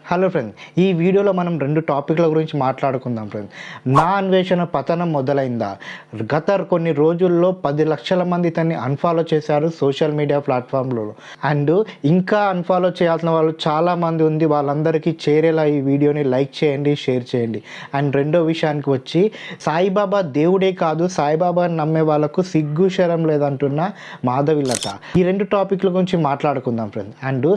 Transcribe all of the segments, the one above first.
Hello friends, ఈ వీడియోలో మనం 2 టాపిక్ల గురించి మాట్లాడుకుందాం ఫ్రెండ్స్. నా అన్వేషణ పతనం మొదలైందా? గత కొన్ని రోజుల్లో 10 లక్షల మంది తన్ని అన్ఫాలో చేశారు సోషల్ మీడియా ప్లాట్ఫామ్లో. అండ్ ఇంకా అన్ఫాలో చేయాల్సిన వాళ్ళు చాలామంది ఉంది. వాళ్ళందరికీ చేరేలా ఈ వీడియోని లైక్ చేయండి, షేర్ చేయండి. అండ్ రెండో విషయానికి వచ్చి, సాయిబాబా దేవుడే కాదు, సాయిబాబాని నమ్మే వాళ్ళకు సిగ్గు శరం లేదంటున్న మాధవిలత. ఈ 2 టాపిక్ల గురించి మాట్లాడుకుందాం ఫ్రెండ్స్. అండ్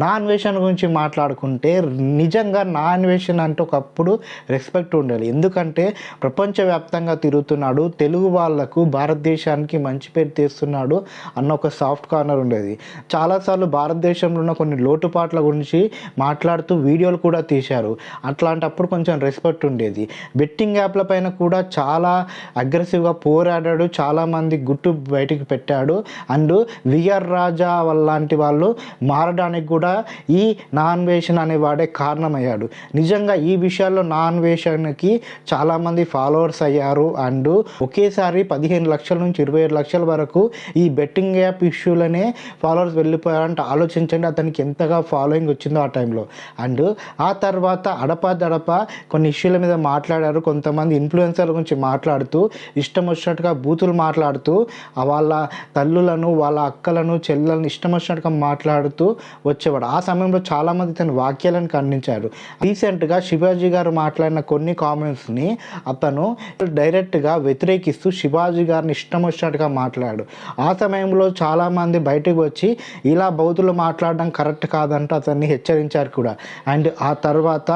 నా అన్వేషణ గురించి మాట్లాడుకుంటే, నిజంగా నా అన్వేషణ అంటే ఒకప్పుడు రెస్పెక్ట్ ఉండేది. ఎందుకంటే ప్రపంచవ్యాప్తంగా తిరుగుతున్నాడు, తెలుగు వాళ్లకు భారతదేశానికి మంచి పేరు తెస్తున్నాడు అన్న ఒక సాఫ్ట్ కార్నర్ ఉండేది. చాలాసార్లు భారతదేశంలో ఉన్న కొన్ని లోటుపాట్ల గురించి మాట్లాడుతూ వీడియోలు కూడా తీశారు. అట్లాంటప్పుడు కొంచెం రెస్పెక్ట్ ఉండేది. బెట్టింగ్ యాప్ల పైన కూడా చాలా అగ్రెసివ్గా పోరాడాడు, చాలామంది గుట్టు బయటికి పెట్టాడు. అండ్ విఆర్ రాజా లాంటి వాళ్ళు మారడానికి కూడా ఈ నా అన్వేషణ అనేవాడే కారణమయ్యాడు. నిజంగా ఈ విషయాల్లో నా అన్వేషణకి చాలామంది ఫాలోవర్స్ అయ్యారు. అండ్ ఒకేసారి 15 లక్షల నుంచి 27 లక్షల వరకు ఈ బెట్టింగ్ యాప్ ఇష్యూలనే ఫాలోవర్స్ వెళ్ళిపోయారంటే ఆలోచించండి అతనికి ఎంతగా ఫాలోయింగ్ వచ్చిందో ఆ టైంలో. అండ్ ఆ తర్వాత అడపదడప కొన్ని ఇష్యూల మీద మాట్లాడారు. కొంతమంది ఇన్ఫ్లుయెన్సర్ల గురించి మాట్లాడుతూ ఇష్టం వచ్చినట్టుగా బూతులు మాట్లాడుతూ వాళ్ళ తల్లులను, వాళ్ళ అక్కలను, చెల్లెలను ఇష్టం వచ్చినట్టుగా మాట్లాడుతూ వచ్చేవాడు. ఆ సమయంలో చాలామంది తన వాక్యాలను ఖండించారు. రీసెంట్గా శివాజీ గారు మాట్లాడిన కొన్ని కామెంట్స్ని అతను డైరెక్ట్గా వ్యతిరేకిస్తూ శివాజీ గారిని ఇష్టం వచ్చినట్టుగా మాట్లాడు. ఆ సమయంలో చాలామంది బయటకు వచ్చి ఇలా బౌద్ధులు మాట్లాడడం కరెక్ట్ కాదంటూ అతన్ని హెచ్చరించారు కూడా. అండ్ ఆ తర్వాత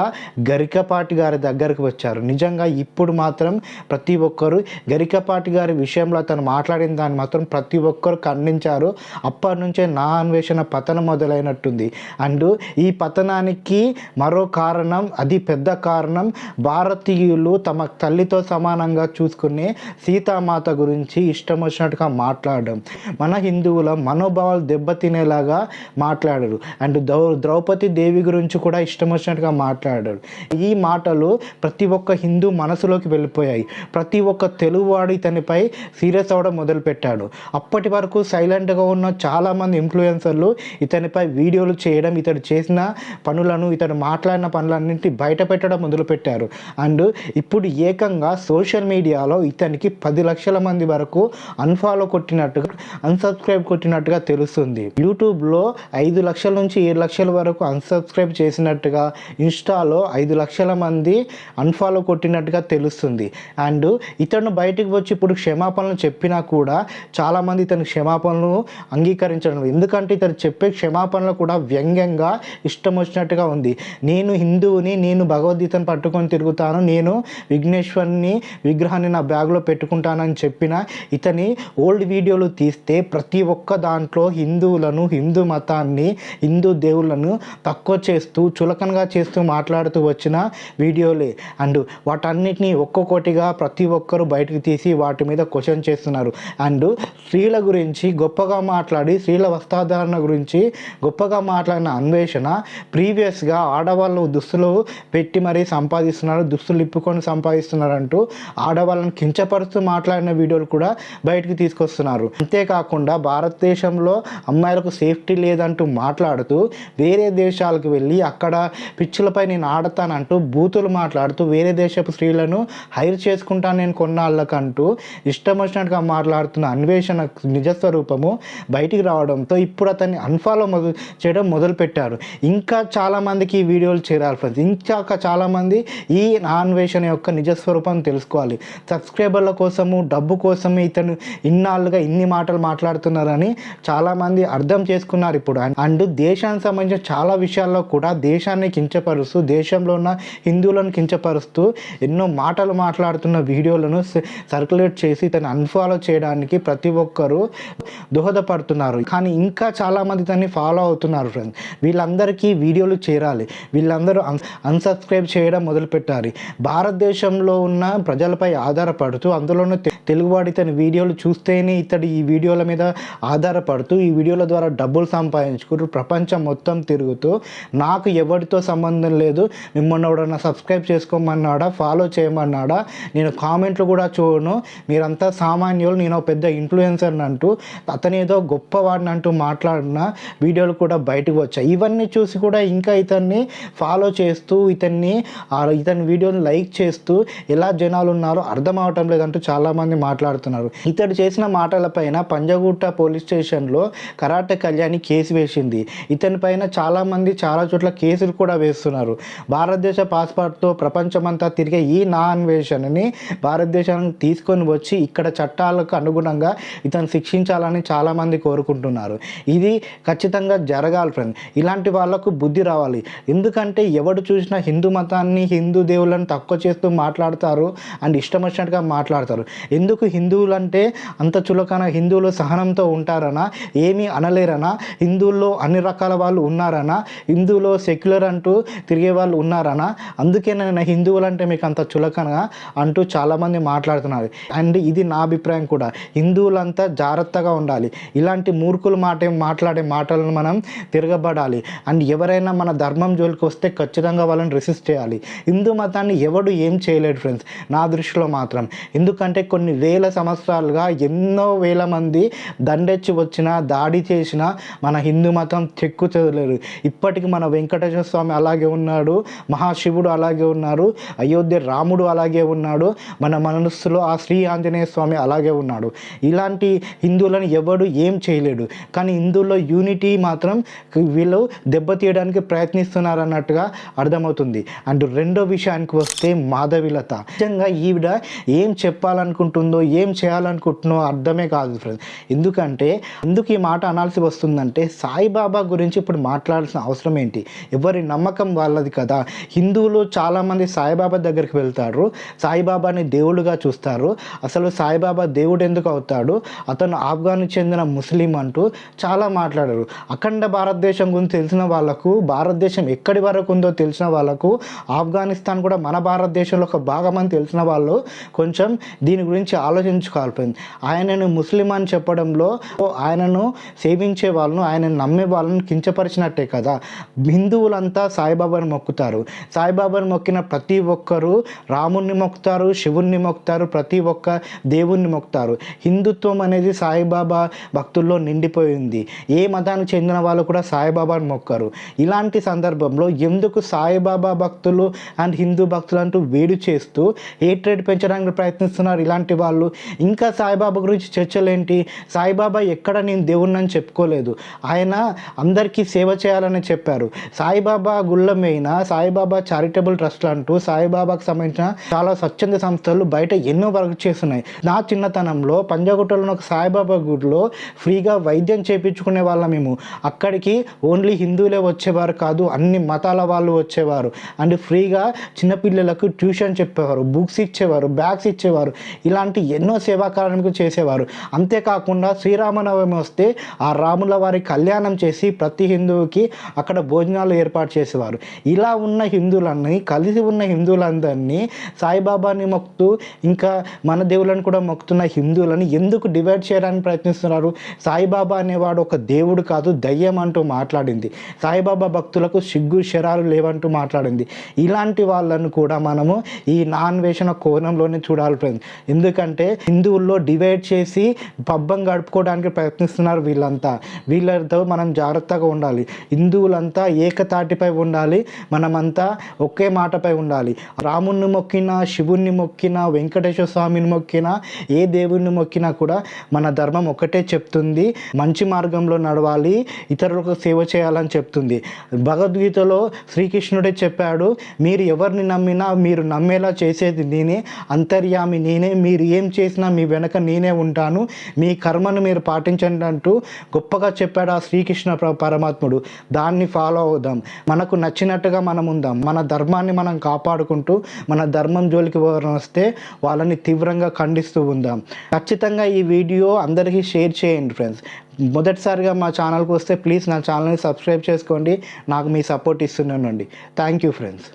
గరికపాటి గారి దగ్గరికి వచ్చారు. నిజంగా ఇప్పుడు మాత్రం ప్రతి ఒక్కరు గరికపాటి గారి విషయంలో అతను మాట్లాడిన దాన్ని మాత్రం ప్రతి ఒక్కరు ఖండించారు. అప్పటి నుంచే నా అన్వేషణ పతనం మొదలైనట్టుంది. అండ్ ఈ పతనానికి మరో కారణం, అది పెద్ద కారణం, భారతీయులు తమ తల్లితో సమానంగా చూసుకునే సీతామాత గురించి ఇష్టం వచ్చినట్టుగా మాట్లాడడం, మన హిందువుల మనోభావాలు దెబ్బతినేలాగా మాట్లాడారు. అండ్ ద్రౌపది దేవి గురించి కూడా ఇష్టం వచ్చినట్టుగా మాట్లాడారు. ఈ మాటలు ప్రతి ఒక్క హిందూ మనసులోకి వెళ్ళిపోయాయి. ప్రతి ఒక్క తెలుగువాడు ఇతనిపై సీరియస్ అవ్వడం మొదలుపెట్టాడు. అప్పటి వరకు సైలెంట్గా ఉన్న చాలామంది ఇన్ఫ్లుయెన్సర్లు ఇతనిపై వీడియోలు చేయడం, ఇతడు చేసిన పనులను, ఇతడు మాట్లాడిన పనులన్నింటినీ బయట పెట్టడం మొదలుపెట్టారు. అండ్ ఇప్పుడు ఏకంగా సోషల్ మీడియాలో ఇతనికి 10 లక్షల మంది వరకు అన్ఫాలో కొట్టినట్టుగా, అన్సబ్స్క్రైబ్ కొట్టినట్టుగా తెలుస్తుంది. యూట్యూబ్లో 5 లక్షల నుంచి 7 లక్షల వరకు అన్సబ్స్క్రైబ్ చేసినట్టుగా, ఇన్స్టాలో 5 లక్షల మంది అన్ఫాలో కొట్టినట్టుగా తెలుస్తుంది. అండ్ ఇతను బయటకు వచ్చి ఇప్పుడు క్షమాపణలు చెప్పినా కూడా చాలామంది ఇతని క్షమాపణలు అంగీకరించడం. ఎందుకంటే ఇతను చెప్పే క్షమాపణలు కూడా వ్యంగ్యంగా ఇష్టం వచ్చినట్టుగా ఉంది. నేను హిందువుని, నేను భగవద్గీతను పట్టుకొని తిరుగుతాను, నేను విఘ్నేశ్వరుని విగ్రహాన్ని నా బ్యాగ్లో పెట్టుకుంటానని చెప్పిన ఇతని ఓల్డ్ వీడియోలు తీస్తే ప్రతి ఒక్క దాంట్లో హిందువులను, హిందూ మతాన్ని, హిందూ దేవుళ్ళను తక్కువ చేస్తూ, చులకనగా చేస్తూ మాట్లాడుతూ వచ్చిన వీడియోలే. అండ్ వాటన్నిటిని ఒక్కొక్కటిగా ప్రతి ఒక్కరు బయటకు తీసి వాటి మీద క్వశ్చన్ చేస్తున్నారు. అండ్ స్త్రీల గురించి గొప్పగా మాట్లాడి, స్త్రీల వస్త్రధారణ గురించి గొప్పగా మాట్లాడిన అన్వేషణ ప్రీవియస్గా ఆడవాళ్ళు దుస్తులు పెట్టి మరీ సంపాదిస్తున్నారు, దుస్తులు ఇప్పుకొని సంపాదిస్తున్నారంటూ ఆడవాళ్ళని కించపరుస్తూ మాట్లాడిన వీడియోలు కూడా బయటికి తీసుకొస్తున్నారు. అంతేకాకుండా భారతదేశంలో అమ్మాయిలకు సేఫ్టీ లేదంటూ మాట్లాడుతూ వేరే దేశాలకు వెళ్ళి అక్కడ పిచ్చులపై నేను ఆడతానంటూ బూతులు మాట్లాడుతూ వేరే దేశపు స్త్రీలను హైర్ చేసుకుంటాను నేను కొన్నాళ్ళకంటూ ఇష్టం వచ్చినట్టుగా మాట్లాడుతున్న అన్వేషణ నిజస్వరూపము బయటికి రావడంతో ఇప్పుడు అతన్ని అన్ఫాలో చేయడం మొదలుపెట్టారు. ఇంకా చాలామందికి ఈ వీడియోలు చేరాలి ఫ్రెండ్స్. ఇంకా చాలామంది ఈ నా అన్వేషణ యొక్క నిజస్వరూపం తెలుసుకోవాలి. సబ్స్క్రైబర్ల కోసము, డబ్బు కోసము ఇతను ఇన్నాళ్ళుగా ఇన్ని మాటలు మాట్లాడుతున్నారని చాలామంది అర్థం చేసుకున్నారు ఇప్పుడు. అండ్ దేశానికి సంబంధించిన చాలా విషయాల్లో కూడా దేశాన్ని కించపరుస్తూ, దేశంలో ఉన్న హిందువులను కించపరుస్తూ ఎన్నో మాటలు మాట్లాడుతున్న వీడియోలను సర్క్యులేట్ చేసి ఇతను అన్ఫాలో చేయడానికి ప్రతి ఒక్కరూ దోహదపడుతున్నారు. కానీ ఇంకా చాలామంది తనని ఫాలో అవుతున్నారు ఫ్రెండ్స్. వీళ్ళందరికీ వీడియోలు చేరాలి. వీళ్ళందరూ అన్సబ్స్క్రైబ్ చేయడం మొదలుపెట్టారు. భారతదేశంలో ఉన్న ప్రజలపై ఆధారపడుతూ అందులోనూ తెలుగువాడు ఇతని వీడియోలు చూస్తేనే ఇతడు ఈ వీడియోల మీద ఆధారపడుతూ ఈ వీడియోల ద్వారా డబ్బులు సంపాదించుకుంటూ ప్రపంచం మొత్తం తిరుగుతూ నాకు ఎవరితో సంబంధం లేదు, మిమ్మల్ని ఎవడన్నా సబ్స్క్రైబ్ చేసుకోమన్నాడా, ఫాలో చేయమన్నాడా, నేను కామెంట్లు కూడా చూడను, మీరంతా సామాన్యులు, నేను పెద్ద ఇన్ఫ్లుయెన్సర్ని అంటూ అతనేదో గొప్పవాడిని అంటూ మాట్లాడిన వీడియోలు కూడా బయటకు వచ్చాయి. ఇవన్నీ చూసి కూడా ఇంకా ఇతన్ని ఫాలో చేస్తూ ఇతని వీడియోని లైక్ చేస్తూ ఎలా జనాలు ఉన్నారో అర్థం అవటం లేదంటూ చాలామంది మాట్లాడుతున్నారు. ఇతడు చేసిన మాటలపైన పంజగుట్ట పోలీస్ స్టేషన్లో కరాటే కళ్యాణి కేసు వేసింది. ఇతని పైన చాలామంది చాలా చోట్ల కేసులు కూడా వేస్తున్నారు. భారతదేశ పాస్పోర్ట్తో ప్రపంచమంతా తిరిగే ఈ నా అన్వేషణని భారతదేశానికి తీసుకొని వచ్చి ఇక్కడ చట్టాలకు అనుగుణంగా ఇతను శిక్షించాలని చాలామంది కోరుకుంటున్నారు. ఇది ఖచ్చితంగా జరగాలి ఫ్రెండ్స్. ఇలాంటి వాళ్ళకు బుద్ధి రావాలి. ఎందుకంటే ఎవడు చూసినా హిందూ మతాన్ని, హిందూ దేవుళ్ళని తక్కువ చేస్తూ మాట్లాడతారు అండ్ ఇష్టం వచ్చినట్టుగా మాట్లాడతారు. ఎందుకు హిందువులంటే అంత చులకన, హిందువులు సహనంతో ఉంటారనా, ఏమీ అనలేరనా, హిందువుల్లో అన్ని రకాల వాళ్ళు ఉన్నారనా, హిందువులో సెక్యులర్ అంటూ తిరిగే వాళ్ళు ఉన్నారనా, అందుకే నేను హిందువులంటే మీకు అంత చులకనగా అంటూ చాలామంది మాట్లాడుతున్నారు. అండ్ ఇది నా అభిప్రాయం కూడా. హిందువులంతా జాగ్రత్తగా ఉండాలి. ఇలాంటి మూర్ఖులు మాట్లాడే మాటలను మనం తిరగబడాలి. అండ్ ఎవరైనా మన ధర్మం జోలికి వస్తే ఖచ్చితంగా వాళ్ళని రెసిస్ట్ చేయాలి. హిందూ మతాన్ని ఎవడు ఏం చేయలేడు ఫ్రెండ్స్ నా దృష్టిలో మాత్రం. ఎందుకంటే కొన్ని వేల సంవత్సరాలుగా ఎన్నో వేల మంది దండెచ్చి వచ్చినా, దాడి చేసినా మన హిందూ మతం చెక్కు చెదలేదు. ఇప్పటికి మన వెంకటేశ్వర స్వామి అలాగే ఉన్నాడు, మహాశివుడు అలాగే ఉన్నారు, అయోధ్య రాముడు అలాగే ఉన్నాడు, మన మనస్సులో ఆ శ్రీ ఆంజనేయ స్వామి అలాగే ఉన్నాడు. ఇలాంటి హిందువులను ఎవడు ఏం చేయలేడు. కానీ హిందువుల్లో యూనిటీ మాత్రం వీళ్ళు దెబ్బతీయడానికి ప్రయత్నిస్తున్నారు అన్నట్టుగా అర్థమవుతుంది. అండ్ రెండో విషయానికి వస్తే మాధవిలత. నిజంగా ఈవిడ ఏం చెప్పాలనుకుంటుందో, ఏం చేయాలనుకుంటుందో అర్థమే కాదు ఫ్రెండ్స్. ఎందుకంటే ఎందుకు ఈ మాట అనాల్సి వస్తుందంటే, సాయిబాబా గురించి ఇప్పుడు మాట్లాడాల్సిన అవసరం ఏంటి? ఎవరి నమ్మకం వాళ్ళది కదా. హిందువులు చాలామంది సాయిబాబా దగ్గరికి వెళ్తారు, సాయిబాబాని దేవుడుగా చూస్తారు. అసలు సాయిబాబా దేవుడు ఎందుకు అవుతాడు, అతను ఆఫ్ఘాన్కి చెందిన ముస్లిం అంటూ చాలా మాట్లాడారు. అఖండ భారతదేశం గురించి తెలిసిన వాళ్ళకు, భారతదేశం ఎక్కడి వరకు ఉందో తెలిసిన వాళ్ళకు, ఆఫ్ఘనిస్తాన్ కూడా మన భారతదేశంలో ఒక భాగమని తెలిసిన వాళ్ళు కొంచెం దీని గురించి ఆలోచించుకోవాలి. ఆయనను ముస్లిం అని చెప్పడంలో ఆయనను సేవించే వాళ్ళను, ఆయనను నమ్మే వాళ్ళను కించపరిచినట్టే కదా. హిందువులంతా సాయిబాబాని మొక్కుతారు. సాయిబాబాని మొక్కిన ప్రతి ఒక్కరూ రాముణ్ణి మొక్కుతారు, శివుణ్ణి మొక్కుతారు, ప్రతి ఒక్క దేవుణ్ణి మొక్కుతారు. హిందుత్వం అనేది సాయిబాబా భక్తుల్లో నిండిపోయింది. ఏ మతానికి చెందిన వాళ్ళు కూడా సాయిబాబాని మొక్కరు. ఇలాంటి సందర్భంలో ఎందుకు సాయిబాబా భక్తులు అండ్ హిందూ భక్తులు అంటూ వేడి చేస్తూ హేట్రేట్ పెంచడానికి ప్రయత్నిస్తున్నారు ఇలాంటి వాళ్ళు? ఇంకా సాయిబాబా గురించి చర్చలేంటి? సాయిబాబా ఎక్కడ నేను దేవుణ్ణి అని చెప్పుకోలేదు. ఆయన అందరికీ సేవ చేయాలని చెప్పారు. సాయిబాబా గుళ్ళమైన సాయిబాబా చారిటబుల్ ట్రస్ట్ అంటూ సాయిబాబాకు సంబంధించిన చాలా స్వచ్ఛంద సంస్థలు బయట ఎన్నో వర్క్ చేస్తున్నాయి. నా చిన్నతనంలో పంజాగుట్టలో ఒక సాయిబాబా గుడిలో ఫ్రీగా వైద్యం చేయించుకునే వాళ్ళం మేము. అక్కడికి ఓన్లీ హిందువులే వచ్చేవారు కాదు, అన్ని మతాల వాళ్ళు వచ్చేవారు. అండ్ ఫ్రీగా చిన్నపిల్లలకు ట్యూషన్ చెప్పేవారు, బుక్స్ ఇచ్చేవారు, బ్యాగ్స్ ఇచ్చేవారు. ఇలాంటి ఎన్నో సేవా కార్యక్రమాలు చేసేవారు. అంతేకాకుండా శ్రీరామనవమి వస్తే ఆ రాముల వారి కళ్యాణం చేసి ప్రతి హిందువుకి అక్కడ భోజనాలు ఏర్పాటు చేసేవారు. ఇలా ఉన్న హిందువులన్నీ, కలిసి ఉన్న హిందువులందరినీ సాయిబాబాని మొక్కుతూ ఇంకా మన దేవుళ్ళని కూడా మొక్కుతున్న హిందువులను ఎందుకు డివైడ్ చేయడానికి ప్రయత్నిస్తున్నారు? సాయిబాబా అనేవాడు ఒక దేవుడు కాదు, దయ్యం అంటూ మాట్లాడింది. సాయిబాబా భక్తులకు సిగ్గు శరాలు లేవంటూ మాట్లాడింది. ఇలాంటి వాళ్ళను కూడా మనము ఈ నాన్వేషణ కోణంలోనే చూడాలి ఫ్రెండ్స్. ఎందుకంటే హిందువుల్లో డివైడ్ చేసి పబ్బం గడుపుకోవడానికి ప్రయత్నిస్తున్నారు వీళ్ళంతా. వీళ్ళతో మనం జాగ్రత్తగా ఉండాలి. హిందువులంతా ఏకతాటిపై ఉండాలి, మనమంతా ఒకే మాటపై ఉండాలి. రాముణ్ణి మొక్కినా, శివుణ్ణి మొక్కినా, వెంకటేశ్వర స్వామిని మొక్కినా, ఏ దేవుణ్ణి మొక్కినా కూడా మన ధర్మం ఒకటే చెప్తుంది, మంచి మార్గంలో నడవాలి, ఇతరులకు సేవ చేయాలని చెప్తుంది. భగవద్గీతలో శ్రీకృష్ణుడే చెప్పాడు, మీరు ఎవరిని నమ్మినా మీరు నమ్మేలా చేసేది నేనే, అంతర్యామి నేనే, మీరు ఏం చేసినా మీ వెనక నేనే ఉంటాను, మీ కర్మను మీరు పాటించండి అంటూ గొప్పగా చెప్పాడు ఆ శ్రీకృష్ణ పరమాత్ముడు. దాన్ని ఫాలో అవుదాం, మనకు నచ్చినట్టుగా మనం ఉందాం, మన ధర్మాన్ని మనం కాపాడుకుంటూ మన ధర్మం జోలికి వస్తే వాళ్ళని తీవ్రంగా ఖండిస్తూ ఉందాం. ఖచ్చితంగా ఈ వీడియో అందరికీ షేర్ చేయండి ఫ్రెండ్స్. మొదటిసారిగా మా ఛానల్కి వస్తే ప్లీజ్ నా ఛానల్ని సబ్స్క్రైబ్ చేసుకోండి. నాకు మీ సపోర్ట్ ఇస్తున్నానండి. Thank you friends.